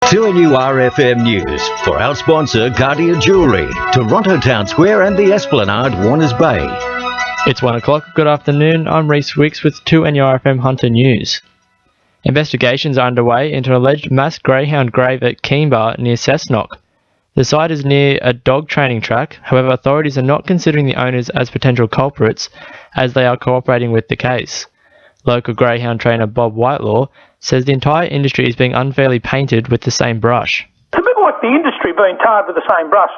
2NURFM News for our sponsor Guardian Jewellery, Toronto Town Square and the Esplanade, Warners Bay. It's 1 o'clock. Good afternoon. I'm Rhys Wicks with 2NURFM Hunter News. Investigations are underway into an alleged mass greyhound grave at Keenbar near Cessnock. The site is near a dog training track. However, authorities are not considering the owners as potential culprits as they are cooperating with the case. Local greyhound trainer Bob Whitelaw says the entire industry is being unfairly painted with the same brush. It's a bit like the industry being tarred with the same brush.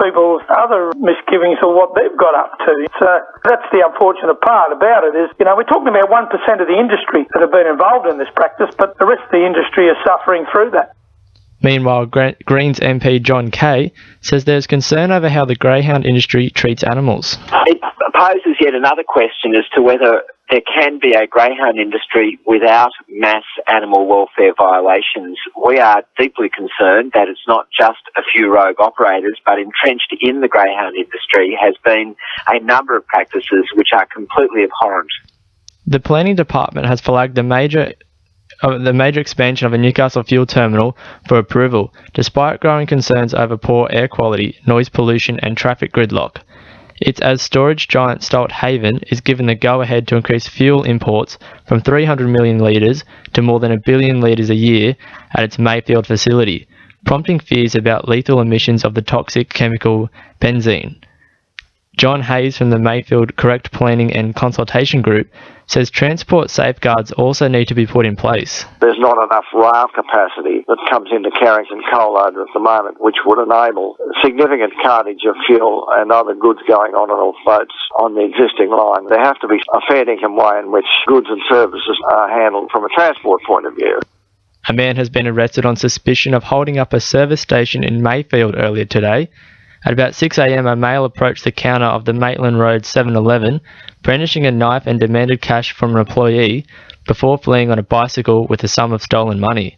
People's other misgivings or what they've got up to. So that's the unfortunate part about it is, we're talking about 1% of the industry that have been involved in this practice, but the rest of the industry is suffering through that. Meanwhile, Greens MP John Kay says there's concern over how the greyhound industry treats animals. It poses yet another question as to whether there can be a greyhound industry without mass animal welfare violations. We are deeply concerned that it's not just a few rogue operators, but entrenched in the greyhound industry has been a number of practices which are completely abhorrent. The planning department has flagged the major expansion of a Newcastle fuel terminal for approval, despite growing concerns over poor air quality, noise pollution and traffic gridlock. It's as storage giant Stolthaven is given the go-ahead to increase fuel imports from 300 million litres to more than 1 billion litres a year at its Mayfield facility, prompting fears about lethal emissions of the toxic chemical benzene. John Hayes from the Mayfield Correct Planning and Consultation Group says transport safeguards also need to be put in place. There's not enough rail capacity that comes into Carrington Coal Loader at the moment, which would enable significant cartage of fuel and other goods going on and off boats on the existing line. There have to be a fair dinkum way in which goods and services are handled from a transport point of view. A man has been arrested on suspicion of holding up a service station in Mayfield earlier today. At about 6 a.m, a male approached the counter of the Maitland Road 7-Eleven, brandishing a knife and demanded cash from an employee before fleeing on a bicycle with a sum of stolen money.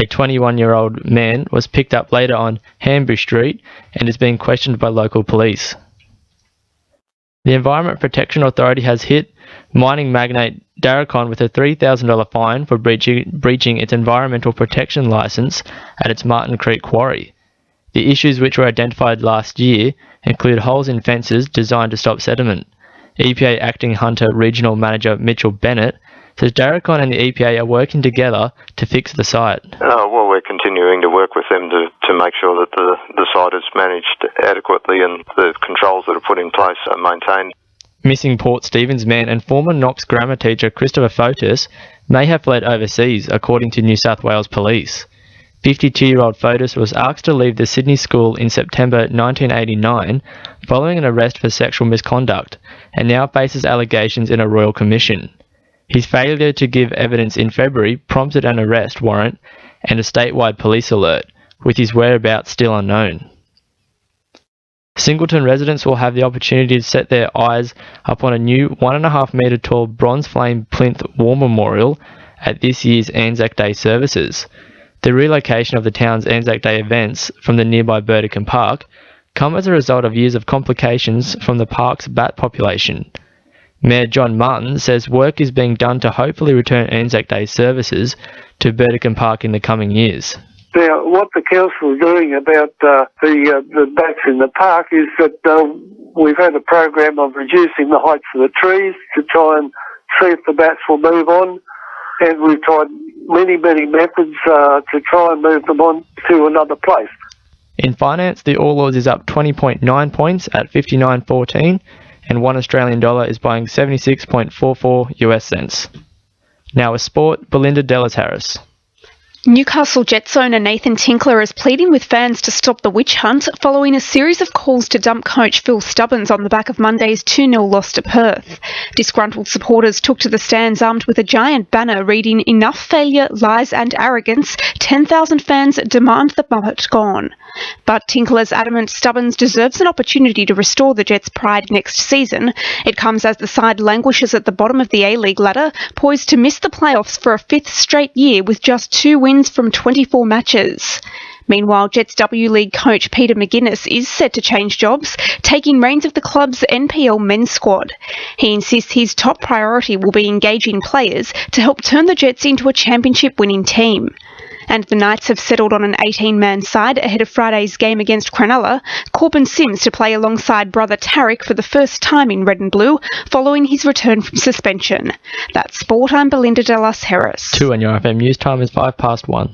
A 21-year-old man was picked up later on Hanbury Street and is being questioned by local police. The Environment Protection Authority has hit mining magnate Darracon with a $3,000 fine for breaching its environmental protection licence at its Martin Creek quarry. The issues which were identified last year include holes in fences designed to stop sediment. EPA Acting Hunter Regional Manager Mitchell Bennett says Darracon and the EPA are working together to fix the site. Well, we're continuing to work with them to make sure that the site is managed adequately and the controls that are put in place are maintained. Missing Port Stephens man and former Knox grammar teacher Christopher Fotis may have fled overseas, according to New South Wales Police. 52-year-old Fotis was asked to leave the Sydney school in September 1989 following an arrest for sexual misconduct and now faces allegations in a royal commission. His failure to give evidence in February prompted an arrest warrant and a statewide police alert, with his whereabouts still unknown. Singleton residents will have the opportunity to set their eyes upon a new 1.5 metre tall bronze flame plinth war memorial at this year's Anzac Day services. The relocation of the town's Anzac Day events from the nearby Burdekin Park come as a result of years of complications from the park's bat population. Mayor John Martin says work is being done to hopefully return Anzac Day services to Burdekin Park in the coming years. Now, what the council is doing about the bats in the park is that we've had a program of reducing the heights of the trees to try and see if the bats will move on. And we've tried many methods to try and move them on to another place. In finance, the All Ords is up 20.9 points at 59.14, and $1 Australian is buying 76.44 US cents. Now a sport, Belinda Dellis Harris. Newcastle Jets owner Nathan Tinkler is pleading with fans to stop the witch hunt following a series of calls to dump coach Phil Stubbins on the back of Monday's 2-0 loss to Perth. Disgruntled supporters took to the stands armed with a giant banner reading "Enough failure, lies and arrogance. 10,000 fans demand the Muppet gone." But Tinkler's adamant Stubbins deserves an opportunity to restore the Jets' pride next season. It comes as the side languishes at the bottom of the A-League ladder, poised to miss the playoffs for a 5th straight year with just 2 wins from 24 matches. Meanwhile, Jets W League coach Peter McGuinness is set to change jobs, taking reins of the club's NPL men's squad. He insists his top priority will be engaging players to help turn the Jets into a championship-winning team. And the Knights have settled on an 18-man side ahead of Friday's game against Cronulla. Corbin Sims to play alongside brother Tarek for the first time in red and blue, following his return from suspension. That's sport. I'm Belinda de Las Heras. 2 on your FM news time is 1:05.